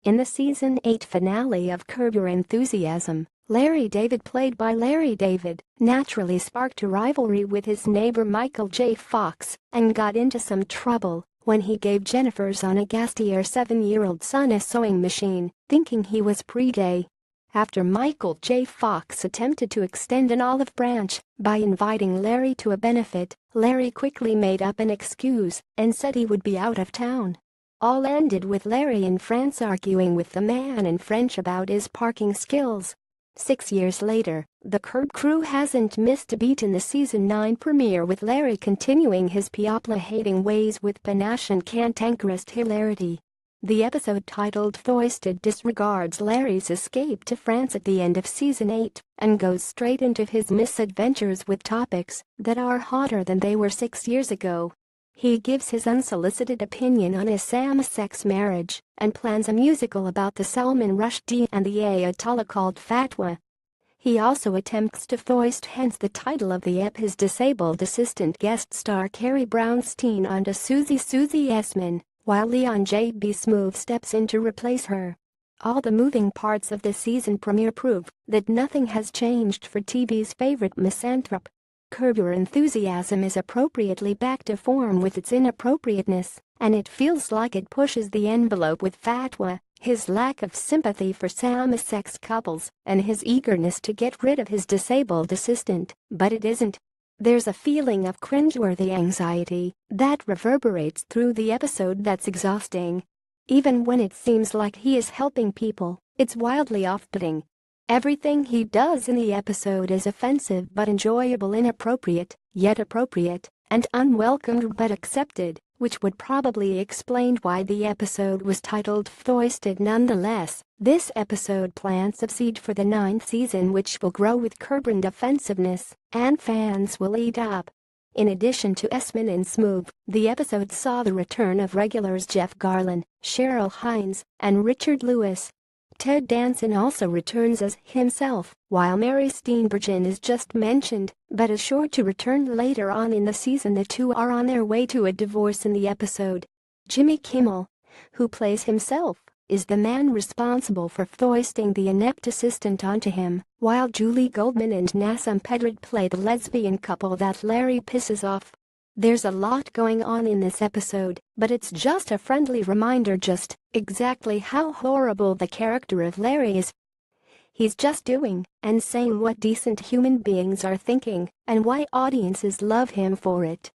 In the season 8 finale of Curb Your Enthusiasm, Larry David, played by Larry David, naturally sparked a rivalry with his neighbor Michael J. Fox and got into some trouble when he gave Jennifer Zonogastier 7-year-old son a sewing machine, thinking he was pre-gay. After Michael J. Fox attempted to extend an olive branch by inviting Larry to a benefit, Larry quickly made up an excuse and said he would be out of town. All ended with Larry in France arguing with the man in French about his parking skills. 6 years later, the Curb crew hasn't missed a beat in the season 9 premiere, with Larry continuing his People-hating ways with panache and cantankerous hilarity. The episode, titled Foisted, disregards Larry's escape to France at the end of season 8 and goes straight into his misadventures with topics that are hotter than they were 6 years ago. He gives his unsolicited opinion on his same-sex marriage and plans a musical about the Salman Rushdie and the Ayatollah called Fatwa. He also attempts to foist, hence the title of the ep, his disabled assistant guest star Carrie Brownstein onto Susie Essman, while Leon J.B. Smoove steps in to replace her. All the moving parts of the season premiere prove that nothing has changed for TV's favorite misanthrope. Curb Your Enthusiasm is appropriately back to form with its inappropriateness, and it feels like it pushes the envelope with Fatwa, his lack of sympathy for same-sex couples, and his eagerness to get rid of his disabled assistant, but it isn't. There's a feeling of cringeworthy anxiety that reverberates through the episode that's exhausting. Even when it seems like he is helping people, it's wildly off-putting. Everything he does in the episode is offensive but enjoyable, inappropriate, yet appropriate, and unwelcomed but accepted, which would probably explain why the episode was titled Foisted. Nonetheless, this episode plants a seed for the 9th season which will grow with Curb and offensiveness, and fans will eat up. In addition to Essman and Smoove, the episode saw the return of regulars Jeff Garlin, Cheryl Hines, and Richard Lewis. Ted Danson also returns as himself, while Mary Steenburgen is just mentioned, but is sure to return later on in the season. The two are on their way to a divorce in the episode. Jimmy Kimmel, who plays himself, is the man responsible for foisting the inept assistant onto him, while Julie Goldman and Nassam Pedrad play the lesbian couple that Larry pisses off. There's a lot going on in this episode, but it's just a friendly reminder just exactly how horrible the character of Larry is. He's just doing and saying what decent human beings are thinking, and why audiences love him for it.